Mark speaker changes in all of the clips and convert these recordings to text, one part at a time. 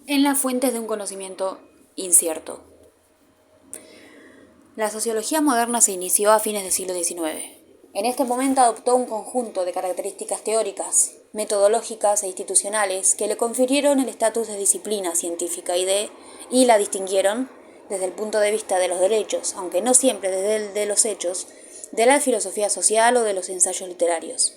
Speaker 1: en las fuentes de un conocimiento incierto. La sociología moderna se inició a fines del siglo XIX. En este momento adoptó un conjunto de características teóricas, metodológicas e institucionales que le confirieron el estatus de disciplina científica y la distinguieron desde el punto de vista de los derechos, aunque no siempre desde el de los hechos, de la filosofía social o de los ensayos literarios.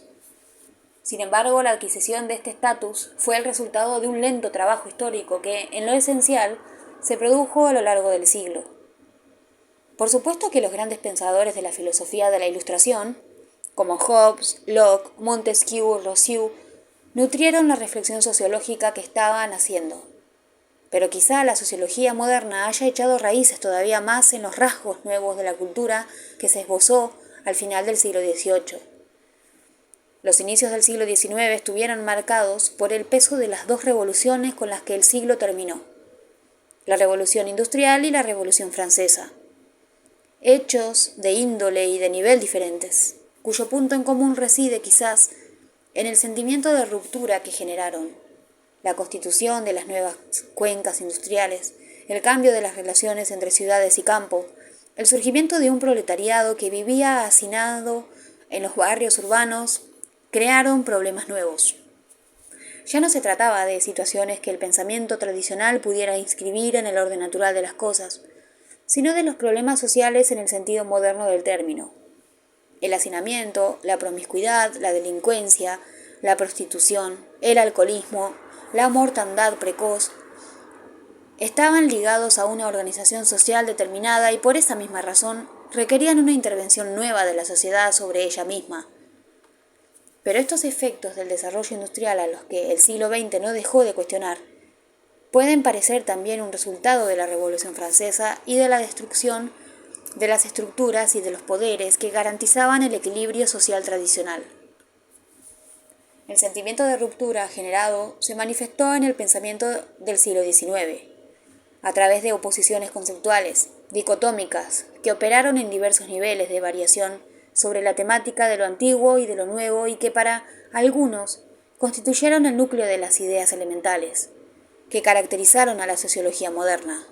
Speaker 1: Sin embargo, la adquisición de este estatus fue el resultado de un lento trabajo histórico que, en lo esencial, se produjo a lo largo del siglo. Por supuesto que los grandes pensadores de la filosofía de la Ilustración, como Hobbes, Locke, Montesquieu, Rousseau, nutrieron la reflexión sociológica que estaban haciendo. Pero quizá la sociología moderna haya echado raíces todavía más en los rasgos nuevos de la cultura que se esbozó al final del siglo XVIII. Los inicios del siglo XIX estuvieron marcados por el peso de las dos revoluciones con las que el siglo terminó, la Revolución Industrial y la Revolución Francesa. Hechos de índole y de nivel diferentes, cuyo punto en común reside quizás en el sentimiento de ruptura que generaron, la constitución de las nuevas cuencas industriales, el cambio de las relaciones entre ciudades y campo, el surgimiento de un proletariado que vivía hacinado en los barrios urbanos, crearon problemas nuevos. Ya no se trataba de situaciones que el pensamiento tradicional pudiera inscribir en el orden natural de las cosas, sino de los problemas sociales en el sentido moderno del término. El hacinamiento, la promiscuidad, la delincuencia, la prostitución, el alcoholismo, la mortandad precoz, estaban ligados a una organización social determinada y por esa misma razón requerían una intervención nueva de la sociedad sobre ella misma. Pero estos efectos del desarrollo industrial a los que el siglo XX no dejó de cuestionar pueden parecer también un resultado de la Revolución Francesa y de la destrucción de las estructuras y de los poderes que garantizaban el equilibrio social tradicional. El sentimiento de ruptura generado se manifestó en el pensamiento del siglo XIX, a través de oposiciones conceptuales, dicotómicas, que operaron en diversos niveles de variación sobre la temática de lo antiguo y de lo nuevo y que para algunos constituyeron el núcleo de las ideas elementales que caracterizaron a la sociología moderna.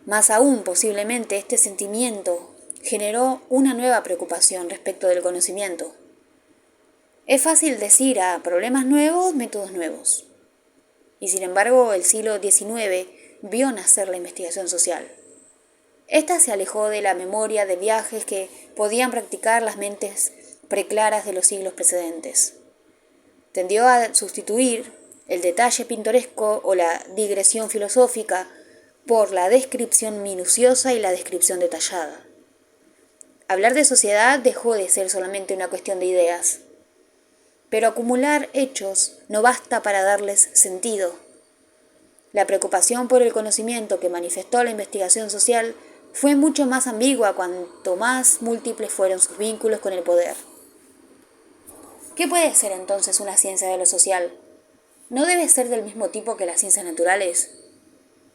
Speaker 1: Más aún, posiblemente, este sentimiento generó una nueva preocupación respecto del conocimiento. Es fácil decir a problemas nuevos, métodos nuevos. Y sin embargo, el siglo XIX vio nacer la investigación social. Esta se alejó de la memoria de viajes que podían practicar las mentes preclaras de los siglos precedentes. Tendió a sustituir el detalle pintoresco o la digresión filosófica por la descripción minuciosa y la descripción detallada. Hablar de sociedad dejó de ser solamente una cuestión de ideas, pero acumular hechos no basta para darles sentido. La preocupación por el conocimiento que manifestó la investigación social fue mucho más ambigua cuanto más múltiples fueron sus vínculos con el poder. ¿Qué puede ser entonces una ciencia de lo social? ¿No debe ser del mismo tipo que las ciencias naturales?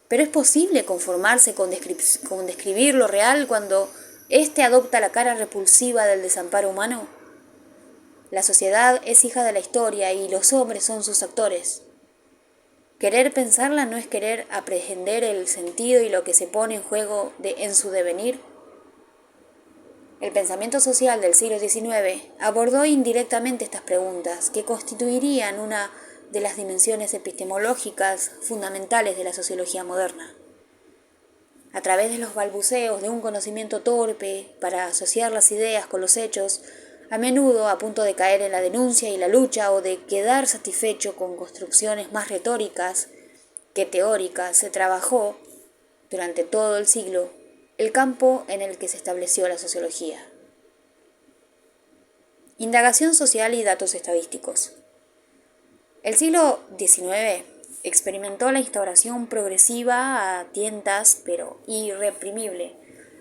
Speaker 1: ¿Pero es posible conformarse con describir lo real cuando éste adopta la cara repulsiva del desamparo humano? La sociedad es hija de la historia y los hombres son sus actores. Querer pensarla no es querer aprehender el sentido y lo que se pone en juego en su devenir. El pensamiento social del siglo XIX abordó indirectamente estas preguntas, que constituirían una de las dimensiones epistemológicas fundamentales de la sociología moderna. A través de los balbuceos de un conocimiento torpe para asociar las ideas con los hechos, a menudo a punto de caer en la denuncia y la lucha o de quedar satisfecho con construcciones más retóricas que teóricas, se trabajó durante todo el siglo el campo en el que se estableció la sociología. Indagación social y datos estadísticos. El siglo XIX experimentó la instauración progresiva a tientas, pero irreprimible,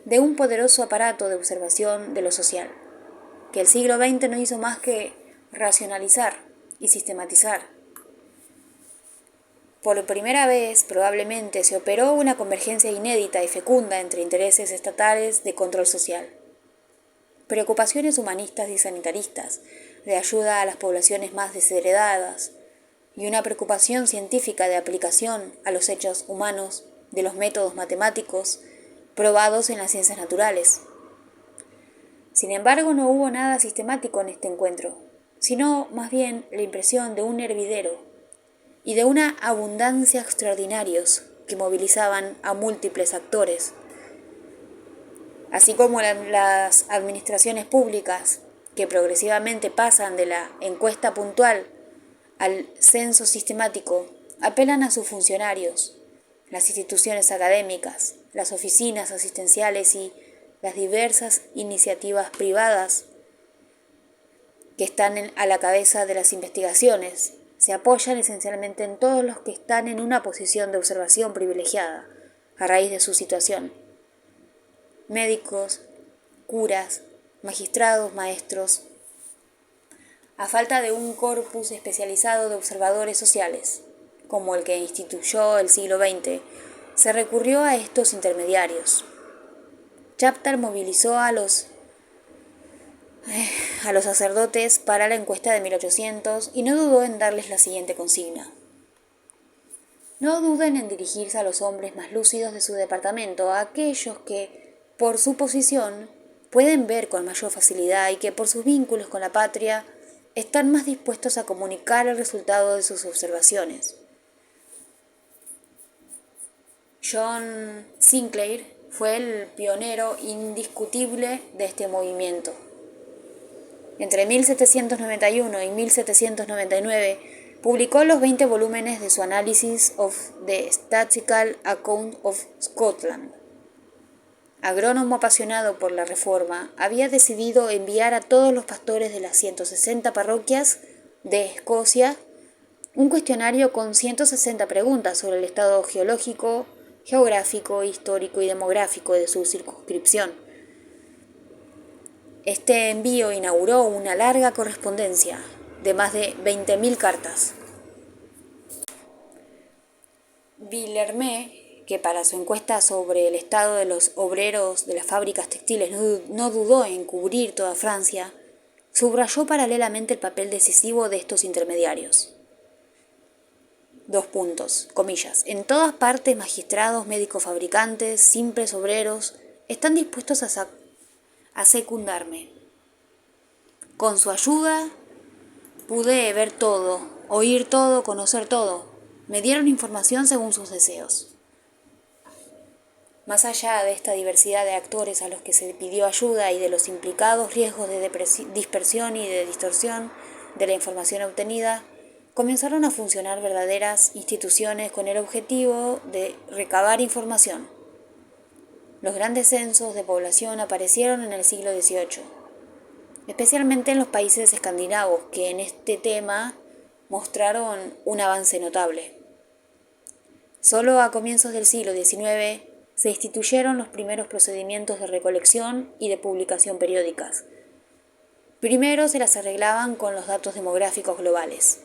Speaker 1: de un poderoso aparato de observación de lo social, que el siglo XX no hizo más que racionalizar y sistematizar. Por primera vez, probablemente, se operó una convergencia inédita y fecunda entre intereses estatales de control social, preocupaciones humanistas y sanitaristas, de ayuda a las poblaciones más desheredadas, y una preocupación científica de aplicación a los hechos humanos de los métodos matemáticos probados en las ciencias naturales. Sin embargo, no hubo nada sistemático en este encuentro, sino más bien la impresión de un hervidero y de una abundancia extraordinarios que movilizaban a múltiples actores, así como las administraciones públicas, que progresivamente pasan de la encuesta puntual al censo sistemático, apelan a sus funcionarios, las instituciones académicas, las oficinas asistenciales y las diversas iniciativas privadas que están a la cabeza de las investigaciones. Se apoyan esencialmente en todos los que están en una posición de observación privilegiada a raíz de su situación: médicos, curas, magistrados, maestros, a falta de un corpus especializado de observadores sociales, como el que instituyó el siglo XX, se recurrió a estos intermediarios. Chaptal movilizó a los sacerdotes para la encuesta de 1800 y no dudó en darles la siguiente consigna: no duden en dirigirse a los hombres más lúcidos de su departamento, a aquellos que, por su posición, pueden ver con mayor facilidad y que por sus vínculos con la patria están más dispuestos a comunicar el resultado de sus observaciones. John Sinclair fue el pionero indiscutible de este movimiento. Entre 1791 y 1799 publicó los 20 volúmenes de su Analysis of the Statistical Account of Scotland. Agrónomo apasionado por la reforma, había decidido enviar a todos los pastores de las 160 parroquias de Escocia un cuestionario con 160 preguntas sobre el estado geológico, geográfico, histórico y demográfico de su circunscripción. Este envío inauguró una larga correspondencia de más de 20.000 cartas. Villermé, que para su encuesta sobre el estado de los obreros de las fábricas textiles no dudó en cubrir toda Francia, subrayó paralelamente el papel decisivo de estos intermediarios. Comillas. En todas partes, magistrados, médicos, fabricantes, simples obreros, están dispuestos a secundarme. Con su ayuda pude ver todo, oír todo, conocer todo. Me dieron información según sus deseos. Más allá de esta diversidad de actores a los que se pidió ayuda y de los implicados riesgos de dispersión y de distorsión de la información obtenida, comenzaron a funcionar verdaderas instituciones con el objetivo de recabar información. Los grandes censos de población aparecieron en el siglo XVIII, especialmente en los países escandinavos, que en este tema mostraron un avance notable. Solo a comienzos del siglo XIX se instituyeron los primeros procedimientos de recolección y de publicación periódicas. Primero se las arreglaban con los datos demográficos globales: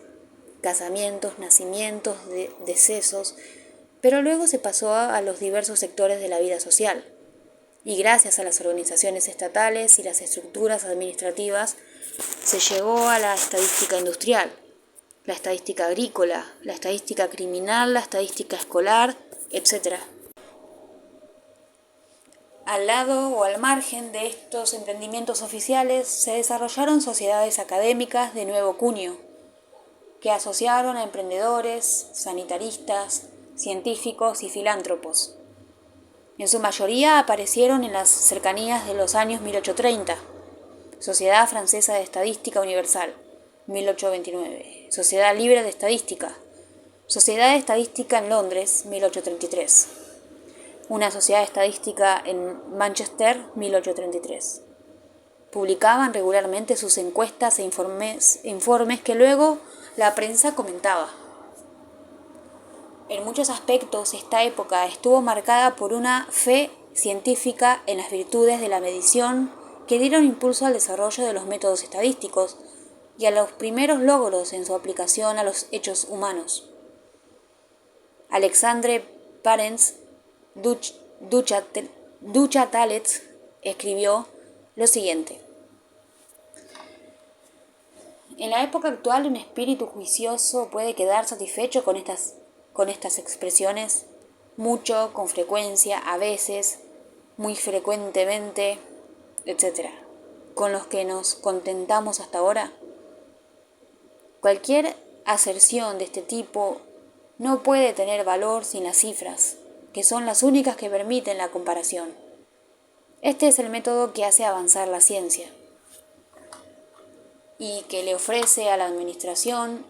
Speaker 1: casamientos, nacimientos, decesos, pero luego se pasó a los diversos sectores de la vida social, y gracias a las organizaciones estatales y las estructuras administrativas se llegó a la estadística industrial, la estadística agrícola, la estadística criminal, la estadística escolar, etc. Al lado o al margen de estos emprendimientos oficiales se desarrollaron sociedades académicas de nuevo cuño, que asociaron a emprendedores, sanitaristas, científicos y filántropos. En su mayoría aparecieron en las cercanías de los años 1830, Sociedad Francesa de Estadística Universal, 1829, Sociedad Libre de Estadística, Sociedad de Estadística en Londres, 1833, una sociedad estadística en Manchester, 1833. Publicaban regularmente sus encuestas e informes que luego la prensa comentaba. En muchos aspectos, esta época estuvo marcada por una fe científica en las virtudes de la medición que dieron impulso al desarrollo de los métodos estadísticos y a los primeros logros en su aplicación a los hechos humanos. Alexandre Parens Duchatelet escribió lo siguiente: En la época actual, un espíritu juicioso puede quedar satisfecho con estas expresiones, mucho, con frecuencia, a veces, muy frecuentemente, etc., con los que nos contentamos hasta ahora. Cualquier aserción de este tipo no puede tener valor sin las cifras, que son las únicas que permiten la comparación. Este es el método que hace avanzar la ciencia y que le ofrece a la administración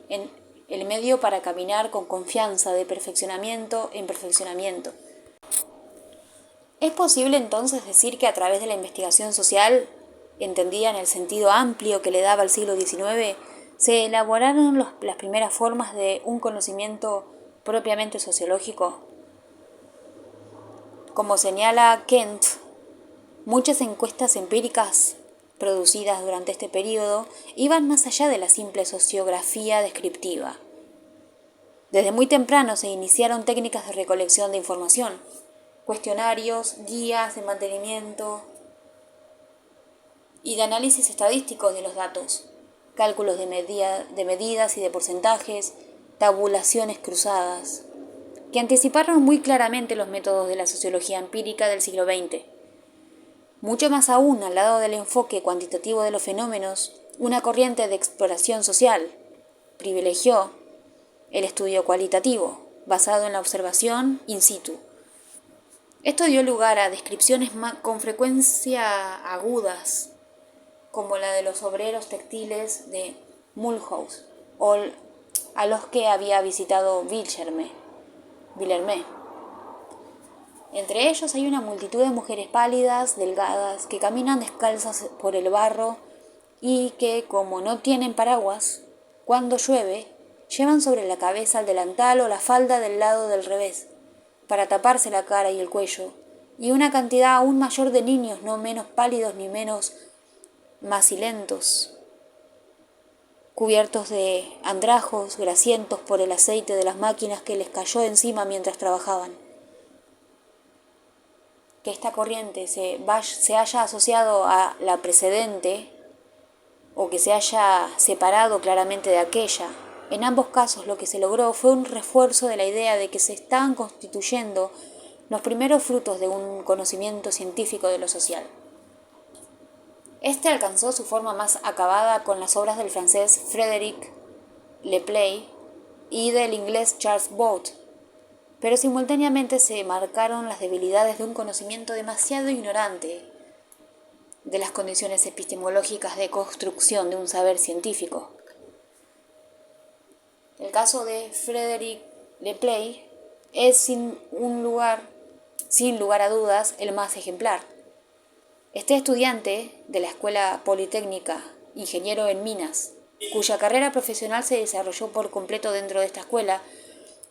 Speaker 1: el medio para caminar con confianza de perfeccionamiento en perfeccionamiento. ¿Es posible entonces decir que a través de la investigación social, entendida en el sentido amplio que le daba el siglo XIX, se elaboraron las primeras formas de un conocimiento propiamente sociológico? Como señala Kent, muchas encuestas empíricas producidas durante este periodo iban más allá de la simple sociografía descriptiva. Desde muy temprano se iniciaron técnicas de recolección de información, cuestionarios, guías de mantenimiento y de análisis estadísticos de los datos, cálculos de medidas y de porcentajes, tabulaciones cruzadas, que anticiparon muy claramente los métodos de la sociología empírica del siglo XX. Mucho más aún, al lado del enfoque cuantitativo de los fenómenos, una corriente de exploración social privilegió el estudio cualitativo, basado en la observación in situ. Esto dio lugar a descripciones con frecuencia agudas, como la de los obreros textiles de Mulhouse, o a los que había visitado Villermé. Entre ellos hay una multitud de mujeres pálidas, delgadas, que caminan descalzas por el barro y que, como no tienen paraguas, cuando llueve, llevan sobre la cabeza el delantal o la falda del lado del revés, para taparse la cara y el cuello, y una cantidad aún mayor de niños no menos pálidos ni menos macilentos, cubiertos de andrajos, grasientos por el aceite de las máquinas que les cayó encima mientras trabajaban. Que esta corriente se haya asociado a la precedente o que se haya separado claramente de aquella. En ambos casos lo que se logró fue un refuerzo de la idea de que se estaban constituyendo los primeros frutos de un conocimiento científico de lo social. Este alcanzó su forma más acabada con las obras del francés Frédéric Lepley y del inglés Charles Bort, pero simultáneamente se marcaron las debilidades de un conocimiento demasiado ignorante de las condiciones epistemológicas de construcción de un saber científico. El caso de Frédéric Lepley es sin lugar a dudas el más ejemplar. Este estudiante de la Escuela Politécnica, ingeniero en minas, cuya carrera profesional se desarrolló por completo dentro de esta escuela,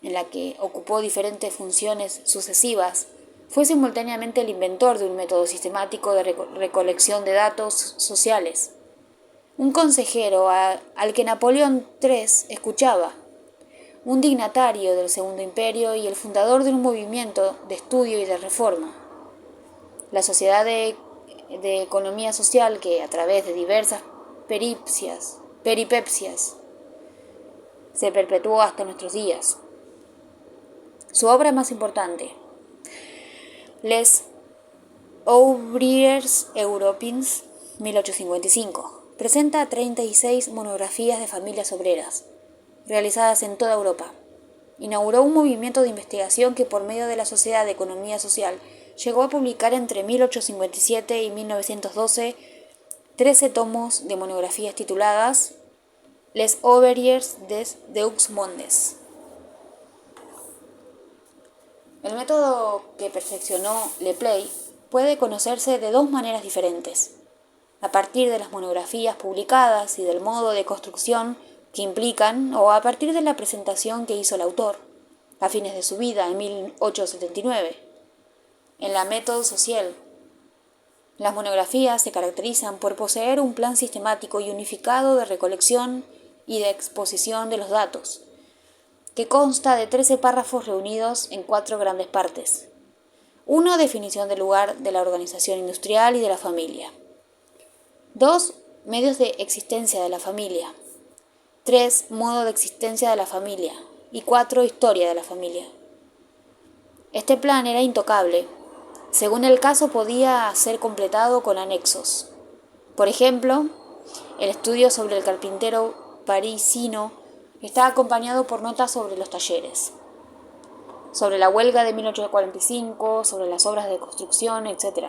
Speaker 1: en la que ocupó diferentes funciones sucesivas, fue simultáneamente el inventor de un método sistemático de recolección de datos sociales. Un consejero al que Napoleón III escuchaba, un dignatario del Segundo Imperio y el fundador de un movimiento de estudio y de reforma. La Sociedad de Economía Social que, a través de diversas peripecias, se perpetuó hasta nuestros días. Su obra más importante, Les Ouvriers Européens, 1855, presenta 36 monografías de familias obreras, realizadas en toda Europa. Inauguró un movimiento de investigación que, por medio de la Sociedad de Economía Social, llegó a publicar entre 1857 y 1912 13 tomos de monografías tituladas Les Ouvriers des Deux Mondes. El método que perfeccionó Lepley puede conocerse de dos maneras diferentes: a partir de las monografías publicadas y del modo de construcción que implican, o a partir de la presentación que hizo el autor, a fines de su vida, en 1879. En la méthode sociale, las monografías se caracterizan por poseer un plan sistemático y unificado de recolección y de exposición de los datos, que consta de 13 párrafos reunidos en 4 grandes partes. 1. Definición del lugar de la organización industrial y de la familia. 2. Medios de existencia de la familia. 3. Modo de existencia de la familia. Y 4. Historia de la familia. Este plan era intocable. Según el caso, podía ser completado con anexos. Por ejemplo, el estudio sobre el carpintero parisino está acompañado por notas sobre los talleres, sobre la huelga de 1845, sobre las obras de construcción, etc.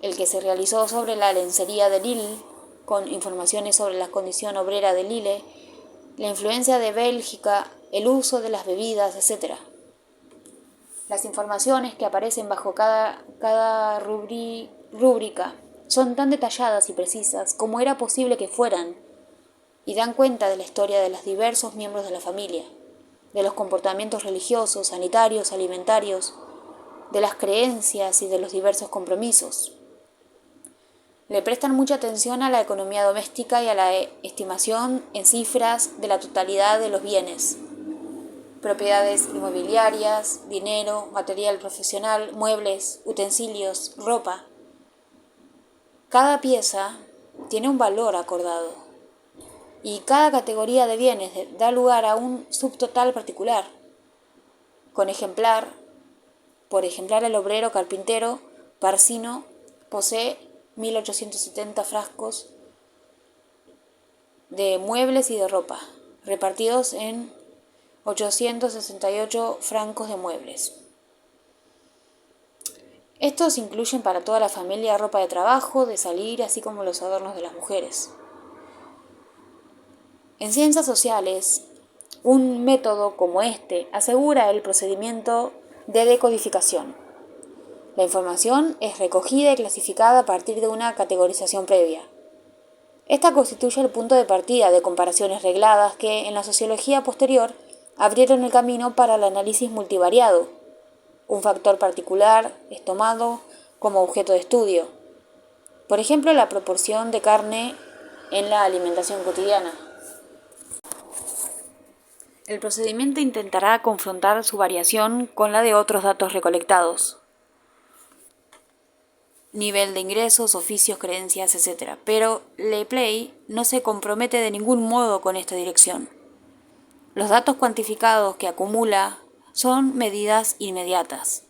Speaker 1: El que se realizó sobre la lencería de Lille, con informaciones sobre la condición obrera de Lille, la influencia de Bélgica, el uso de las bebidas, etc. Las informaciones que aparecen bajo cada rúbrica son tan detalladas y precisas como era posible que fueran, y dan cuenta de la historia de los diversos miembros de la familia, de los comportamientos religiosos, sanitarios, alimentarios, de las creencias y de los diversos compromisos. Le prestan mucha atención a la economía doméstica y a la estimación en cifras de la totalidad de los bienes, propiedades inmobiliarias, dinero, material profesional, muebles, utensilios, ropa. Cada pieza tiene un valor acordado y cada categoría de bienes da lugar a un subtotal particular. Por ejemplar, el obrero carpintero parisino posee 1870 frascos de muebles y de ropa, repartidos en 868 francos de muebles. Estos incluyen para toda la familia ropa de trabajo, de salir, así como los adornos de las mujeres. En ciencias sociales, un método como este asegura el procedimiento de decodificación. La información es recogida y clasificada a partir de una categorización previa. Esta constituye el punto de partida de comparaciones regladas que, en la sociología posterior, abrieron el camino para el análisis multivariado. Un factor particular es tomado como objeto de estudio. Por ejemplo, la proporción de carne en la alimentación cotidiana. El procedimiento intentará confrontar su variación con la de otros datos recolectados. Nivel de ingresos, oficios, creencias, etc. Pero Le Play no se compromete de ningún modo con esta dirección. Los datos cuantificados que acumula son medidas inmediatas,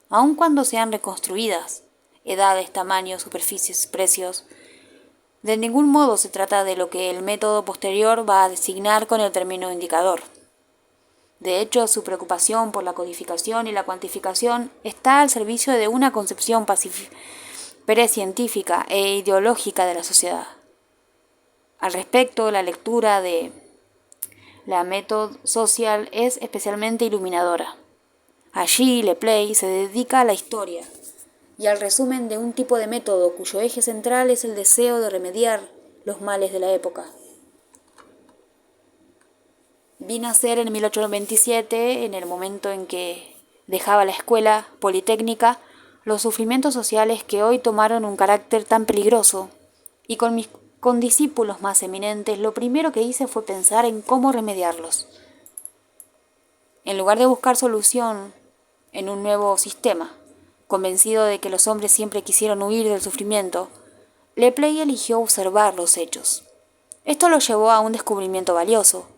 Speaker 1: aun cuando sean reconstruidas, edades, tamaños, superficies, precios. De ningún modo se trata de lo que el método posterior va a designar con el término indicador. De hecho, su preocupación por la codificación y la cuantificación está al servicio de una concepción científica e ideológica de la sociedad. Al respecto, la lectura de la méthode social es especialmente iluminadora. Allí, Le Play se dedica a la historia y al resumen de un tipo de método cuyo eje central es el deseo de remediar los males de la época. Vi nacer en 1827, en el momento en que dejaba la escuela politécnica, los sufrimientos sociales que hoy tomaron un carácter tan peligroso, y con mis condiscípulos más eminentes, lo primero que hice fue pensar en cómo remediarlos. En lugar de buscar solución en un nuevo sistema, convencido de que los hombres siempre quisieron huir del sufrimiento, Le Play eligió observar los hechos. Esto lo llevó a un descubrimiento valioso.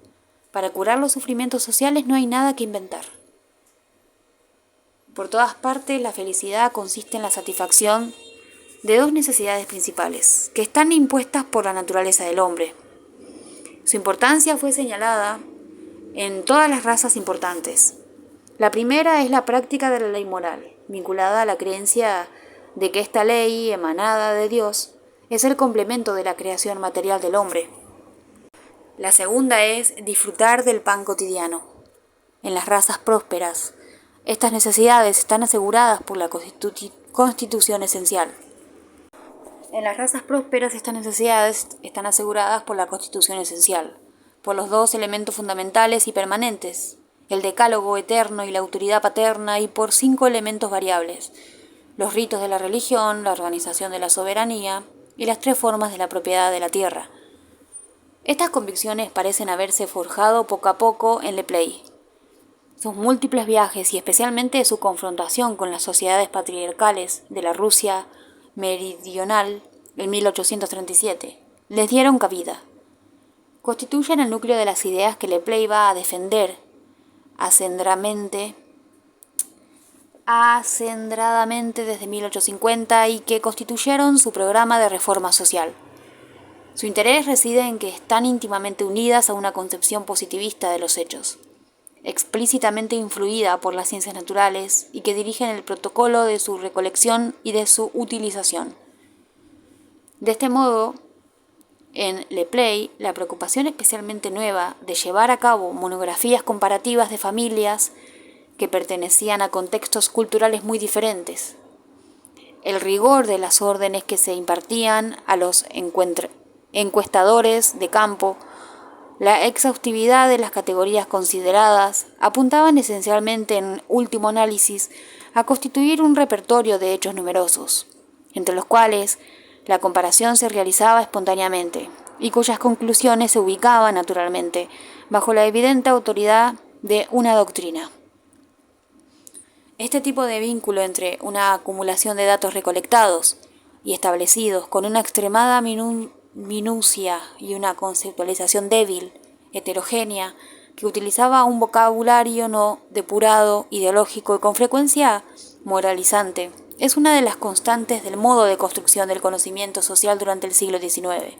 Speaker 1: Para curar los sufrimientos sociales no hay nada que inventar. Por todas partes, la felicidad consiste en la satisfacción de dos necesidades principales, que están impuestas por la naturaleza del hombre. Su importancia fue señalada en todas las razas importantes. La primera es la práctica de la ley moral, vinculada a la creencia de que esta ley, emanada de Dios, es el complemento de la creación material del hombre. La segunda es disfrutar del pan cotidiano. En las razas prósperas, estas necesidades están aseguradas por la constitución esencial. En las razas prósperas estas necesidades están aseguradas por la constitución esencial, por los dos elementos fundamentales y permanentes, el decálogo eterno y la autoridad paterna, y por 5 elementos variables, los ritos de la religión, la organización de la soberanía y las 3 formas de la propiedad de la tierra. Estas convicciones parecen haberse forjado poco a poco en Le Play. Sus múltiples viajes y especialmente su confrontación con las sociedades patriarcales de la Rusia meridional en 1837 les dieron cabida. constituyen el núcleo de las ideas que Lepley va a defender acendradamente desde 1850 y que constituyeron su programa de reforma social. Su interés reside en que están íntimamente unidas a una concepción positivista de los hechos, explícitamente influida por las ciencias naturales y que dirigen el protocolo de su recolección y de su utilización. De este modo, en Lepley, la preocupación especialmente nueva de llevar a cabo monografías comparativas de familias que pertenecían a contextos culturales muy diferentes, el rigor de las órdenes que se impartían a los encuestadores de campo, la exhaustividad de las categorías consideradas, apuntaban esencialmente, en último análisis, a constituir un repertorio de hechos numerosos, entre los cuales la comparación se realizaba espontáneamente y cuyas conclusiones se ubicaban naturalmente bajo la evidente autoridad de una doctrina. Este tipo de vínculo entre una acumulación de datos recolectados y establecidos con una extremada minucia y una conceptualización débil, heterogénea, que utilizaba un vocabulario no depurado, ideológico y con frecuencia moralizante, es una de las constantes del modo de construcción del conocimiento social durante el siglo XIX.